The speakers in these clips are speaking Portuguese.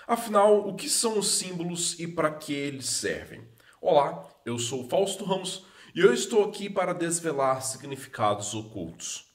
Afinal, o que são os símbolos e para que eles servem? Olá, eu sou Fausto Ramos e eu estou aqui para desvelar significados ocultos.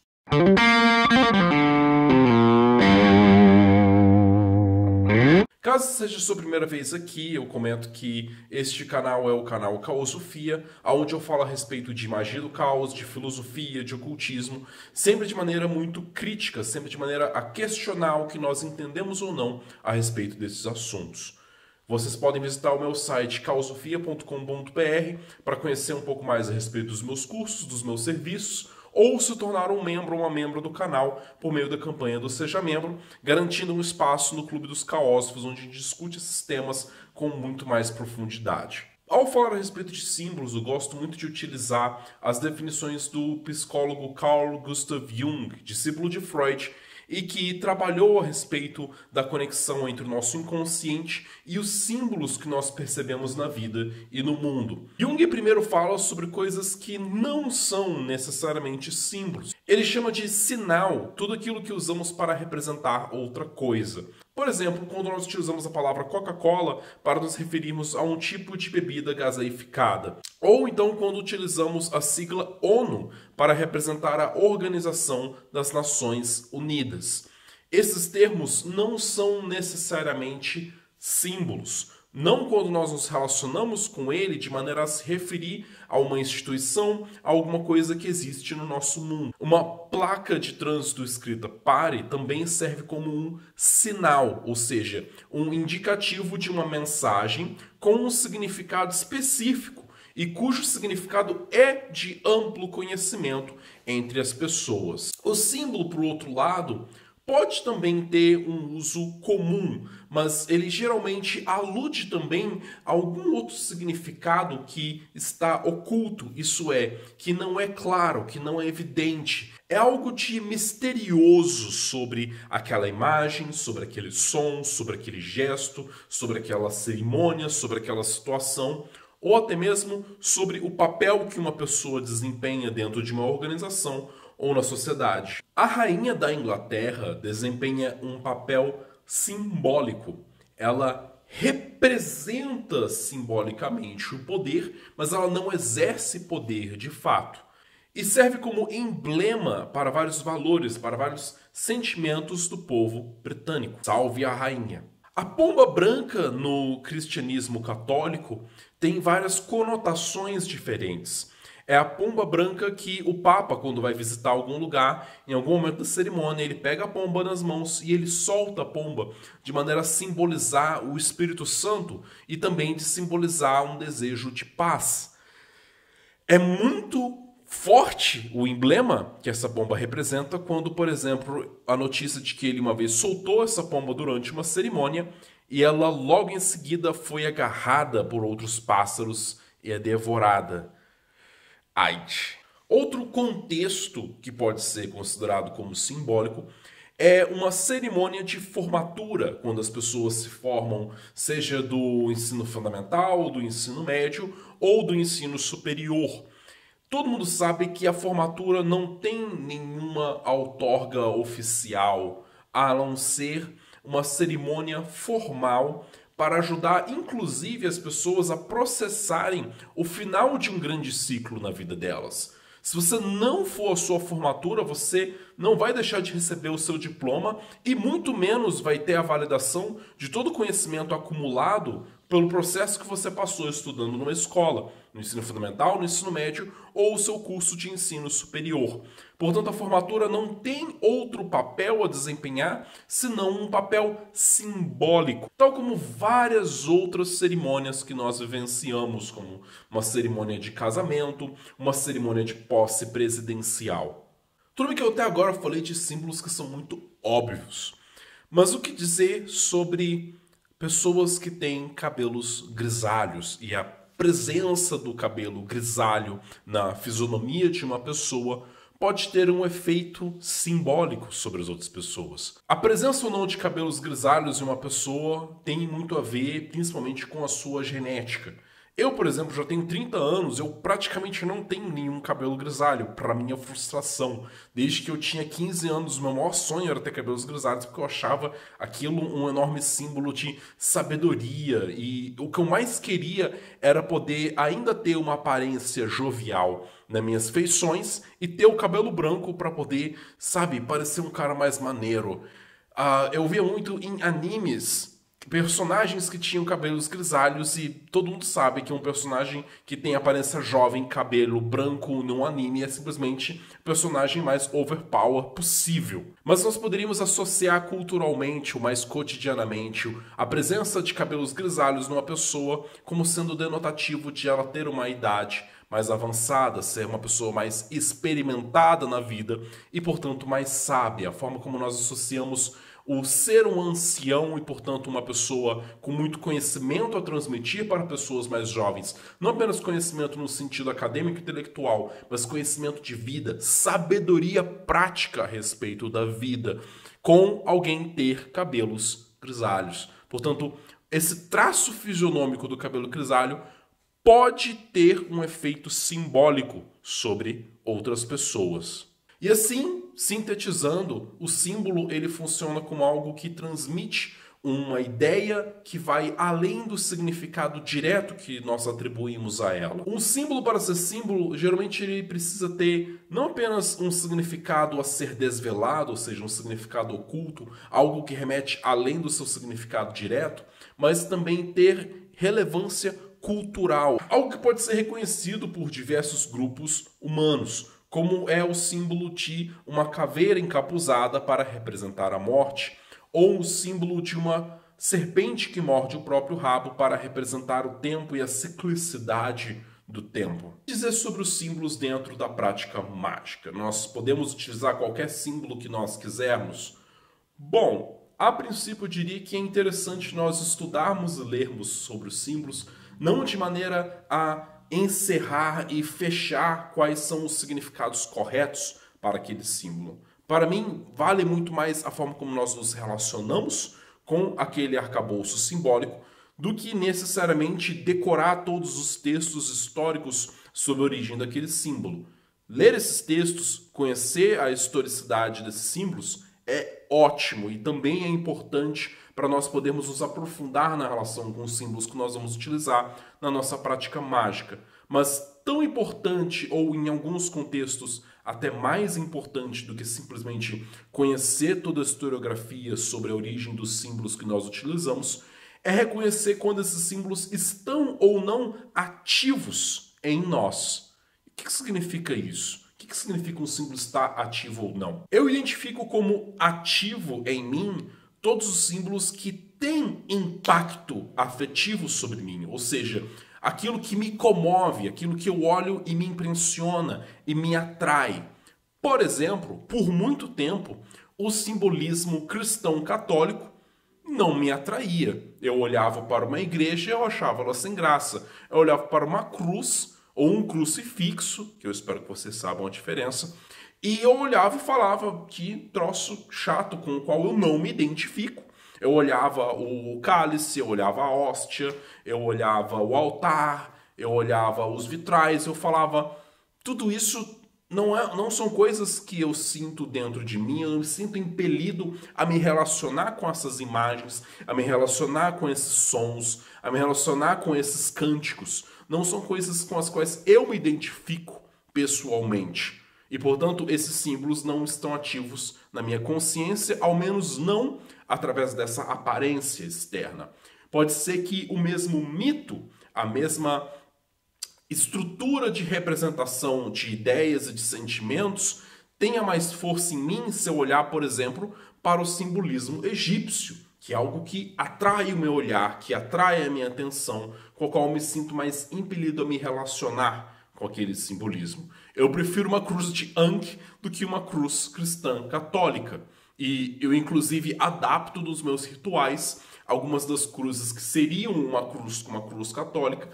Caso seja sua primeira vez aqui, eu comento que este canal é o canal Caosofia, onde eu falo a respeito de magia do caos, de filosofia, de ocultismo, sempre de maneira muito crítica, sempre de maneira a questionar o que nós entendemos ou não a respeito desses assuntos. Vocês podem visitar o meu site caosofia.com.br para conhecer um pouco mais a respeito dos meus cursos, dos meus serviços, ou se tornar um membro ou uma membro do canal por meio da campanha do Seja Membro, garantindo um espaço no Clube dos Caósofos, onde a gente discute esses temas com muito mais profundidade. Ao falar a respeito de símbolos, eu gosto muito de utilizar as definições do psicólogo Carl Gustav Jung, discípulo de Freud, e que trabalhou a respeito da conexão entre o nosso inconsciente e os símbolos que nós percebemos na vida e no mundo. Jung primeiro fala sobre coisas que não são necessariamente símbolos. Ele chama de sinal tudo aquilo que usamos para representar outra coisa. Por exemplo, quando nós utilizamos a palavra Coca-Cola para nos referirmos a um tipo de bebida gaseificada. Ou então quando utilizamos a sigla ONU para representar a Organização das Nações Unidas. Esses termos não são necessariamente símbolos. Não quando nós nos relacionamos com ele de maneira a se referir a uma instituição, a alguma coisa que existe no nosso mundo. Uma placa de trânsito escrita pare também serve como um sinal, ou seja, um indicativo de uma mensagem com um significado específico e cujo significado é de amplo conhecimento entre as pessoas. O símbolo, por outro lado, pode também ter um uso comum, mas ele geralmente alude também a algum outro significado que está oculto, isso é, que não é claro, que não é evidente. É algo de misterioso sobre aquela imagem, sobre aquele som, sobre aquele gesto, sobre aquela cerimônia, sobre aquela situação, ou até mesmo sobre o papel que uma pessoa desempenha dentro de uma organização ou na sociedade. A rainha da Inglaterra desempenha um papel simbólico. Ela representa simbolicamente o poder, mas ela não exerce poder de fato. E serve como emblema para vários valores, para vários sentimentos do povo britânico. Salve a rainha! A pomba branca no cristianismo católico tem várias conotações diferentes. É a pomba branca que o Papa, quando vai visitar algum lugar, em algum momento da cerimônia, ele pega a pomba nas mãos e ele solta a pomba, de maneira a simbolizar o Espírito Santo e também de simbolizar um desejo de paz. É muito forte o emblema que essa pomba representa quando, por exemplo, a notícia de que ele uma vez soltou essa pomba durante uma cerimônia e ela logo em seguida foi agarrada por outros pássaros e é devorada. Outro contexto que pode ser considerado como simbólico é uma cerimônia de formatura, quando as pessoas se formam, seja do ensino fundamental, do ensino médio ou do ensino superior. Todo mundo sabe que a formatura não tem nenhuma outorga oficial, a não ser uma cerimônia formal para ajudar, inclusive, as pessoas a processarem o final de um grande ciclo na vida delas. Se você não for a sua formatura, você não vai deixar de receber o seu diploma e muito menos vai ter a validação de todo o conhecimento acumulado pelo processo que você passou estudando numa escola, no ensino fundamental, no ensino médio ou o seu curso de ensino superior. Portanto, a formatura não tem outro papel a desempenhar senão um papel simbólico, tal como várias outras cerimônias que nós vivenciamos, como uma cerimônia de casamento, uma cerimônia de posse presidencial. Tudo bem que eu até agora falei de símbolos que são muito óbvios, mas o que dizer sobre pessoas que têm cabelos grisalhos e a presença do cabelo grisalho na fisionomia de uma pessoa pode ter um efeito simbólico sobre as outras pessoas. A presença ou não de cabelos grisalhos em uma pessoa tem muito a ver, principalmente, com a sua genética. Eu, por exemplo, já tenho 30 anos, eu praticamente não tenho nenhum cabelo grisalho, para minha frustração. Desde que eu tinha 15 anos, o meu maior sonho era ter cabelos grisalhos, porque eu achava aquilo um enorme símbolo de sabedoria. E o que eu mais queria era poder ainda ter uma aparência jovial nas minhas feições e ter o cabelo branco para poder, sabe, parecer um cara mais maneiro. Eu via muito em animes personagens que tinham cabelos grisalhos e todo mundo sabe que um personagem que tem aparência jovem, cabelo branco num anime é simplesmente o personagem mais overpower possível. Mas nós poderíamos associar culturalmente, ou mais cotidianamente, a presença de cabelos grisalhos numa pessoa como sendo denotativo de ela ter uma idade mais avançada, ser uma pessoa mais experimentada na vida e, portanto, mais sábia. A forma como nós associamos o ser um ancião e, portanto, uma pessoa com muito conhecimento a transmitir para pessoas mais jovens. Não apenas conhecimento no sentido acadêmico e intelectual, mas conhecimento de vida, sabedoria prática a respeito da vida, com alguém ter cabelos grisalhos. Portanto, esse traço fisionômico do cabelo grisalho pode ter um efeito simbólico sobre outras pessoas. E assim, sintetizando, o símbolo ele funciona como algo que transmite uma ideia que vai além do significado direto que nós atribuímos a ela. Um símbolo, para ser símbolo, geralmente ele precisa ter não apenas um significado a ser desvelado, ou seja, um significado oculto, algo que remete além do seu significado direto, mas também ter relevância cultural, algo que pode ser reconhecido por diversos grupos humanos, como é o símbolo de uma caveira encapuzada para representar a morte, ou o símbolo de uma serpente que morde o próprio rabo para representar o tempo e a ciclicidade do tempo. Dizer sobre os símbolos dentro da prática mágica. Nós podemos utilizar qualquer símbolo que nós quisermos? Bom, a princípio eu diria que é interessante nós estudarmos e lermos sobre os símbolos, não de maneira a encerrar e fechar quais são os significados corretos para aquele símbolo. Para mim, vale muito mais a forma como nós nos relacionamos com aquele arcabouço simbólico do que necessariamente decorar todos os textos históricos sobre a origem daquele símbolo. Ler esses textos, conhecer a historicidade desses símbolos é ótimo e também é importante para nós podermos nos aprofundar na relação com os símbolos que nós vamos utilizar na nossa prática mágica. Mas tão importante, ou em alguns contextos até mais importante do que simplesmente conhecer toda a historiografia sobre a origem dos símbolos que nós utilizamos, é reconhecer quando esses símbolos estão ou não ativos em nós. O que significa isso? O que significa um símbolo estar ativo ou não? Eu identifico como ativo em mim todos os símbolos que têm impacto afetivo sobre mim, ou seja, aquilo que me comove, aquilo que eu olho e me impressiona e me atrai. Por exemplo, por muito tempo, o simbolismo cristão católico não me atraía. Eu olhava para uma igreja e eu achava ela sem graça. Eu olhava para uma cruz ou um crucifixo, que eu espero que vocês saibam a diferença, e eu olhava e falava que troço chato com o qual eu não me identifico. Eu olhava o cálice, eu olhava a hóstia, eu olhava o altar, eu olhava os vitrais, eu falava, tudo isso não são coisas que eu sinto dentro de mim, eu não me sinto impelido a me relacionar com essas imagens, a me relacionar com esses sons, a me relacionar com esses cânticos. Não são coisas com as quais eu me identifico pessoalmente. E, portanto, esses símbolos não estão ativos na minha consciência, ao menos não através dessa aparência externa. Pode ser que o mesmo mito, a mesma estrutura de representação de ideias e de sentimentos tenha mais força em mim se eu olhar, por exemplo, para o simbolismo egípcio, que é algo que atrai o meu olhar, que atrai a minha atenção, com o qual eu me sinto mais impelido a me relacionar com aquele simbolismo. Eu prefiro uma cruz de Ankh do que uma cruz cristã católica. E eu, inclusive, adapto nos meus rituais algumas das cruzes que seriam uma cruz católica,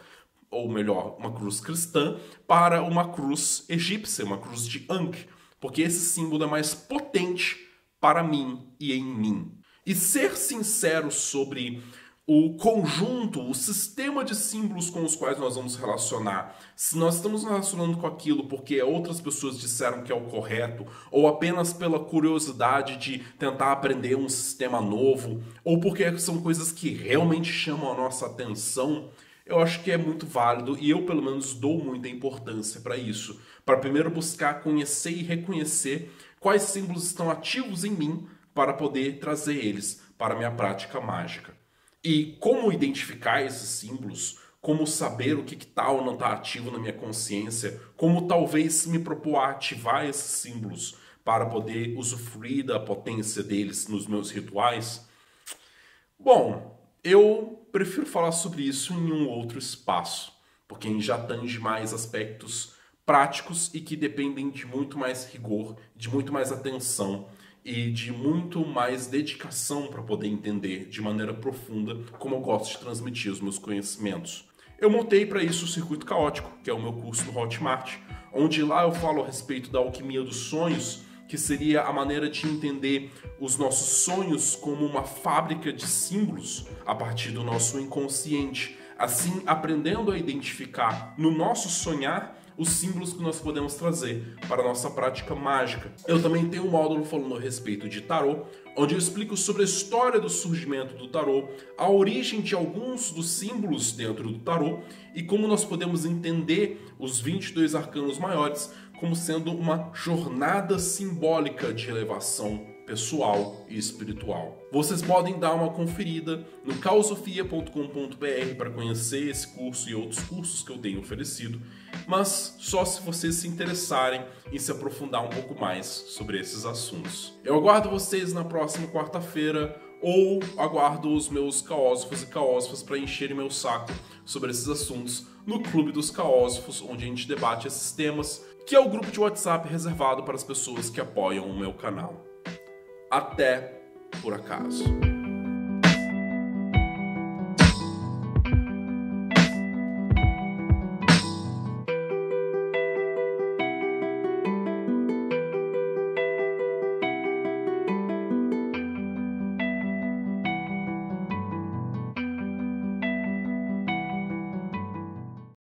ou melhor, uma cruz cristã, para uma cruz egípcia, uma cruz de Ankh, porque esse símbolo é mais potente para mim e em mim. E ser sincero sobre o conjunto, o sistema de símbolos com os quais nós vamos relacionar. Se nós estamos relacionando com aquilo porque outras pessoas disseram que é o correto, ou apenas pela curiosidade de tentar aprender um sistema novo, ou porque são coisas que realmente chamam a nossa atenção, eu acho que é muito válido e eu, pelo menos, dou muita importância para isso. Para primeiro buscar conhecer e reconhecer quais símbolos estão ativos em mim para poder trazer eles para a minha prática mágica. E como identificar esses símbolos, como saber o que está ou não está ativo na minha consciência, como talvez me propor a ativar esses símbolos para poder usufruir da potência deles nos meus rituais. Bom, eu prefiro falar sobre isso em um outro espaço, porque já tange mais aspectos práticos e que dependem de muito mais rigor, de muito mais atenção e de muito mais dedicação para poder entender de maneira profunda como eu gosto de transmitir os meus conhecimentos. Eu montei para isso o Circuito Caótico, que é o meu curso no Hotmart, onde lá eu falo a respeito da alquimia dos sonhos, que seria a maneira de entender os nossos sonhos como uma fábrica de símbolos a partir do nosso inconsciente, assim aprendendo a identificar no nosso sonhar os símbolos que nós podemos trazer para a nossa prática mágica. Eu também tenho um módulo falando a respeito de tarô, onde eu explico sobre a história do surgimento do tarô, a origem de alguns dos símbolos dentro do tarô e como nós podemos entender os 22 arcanos maiores como sendo uma jornada simbólica de elevação pessoal e espiritual. Vocês podem dar uma conferida no caosofia.com.br para conhecer esse curso e outros cursos que eu tenho oferecido, mas só se vocês se interessarem em se aprofundar um pouco mais sobre esses assuntos. Eu aguardo vocês na próxima quarta-feira ou aguardo os meus caósofos e caósofas para encherem meu saco sobre esses assuntos no Clube dos Caósofos, onde a gente debate esses temas, que é o grupo de WhatsApp reservado para as pessoas que apoiam o meu canal. Até por acaso.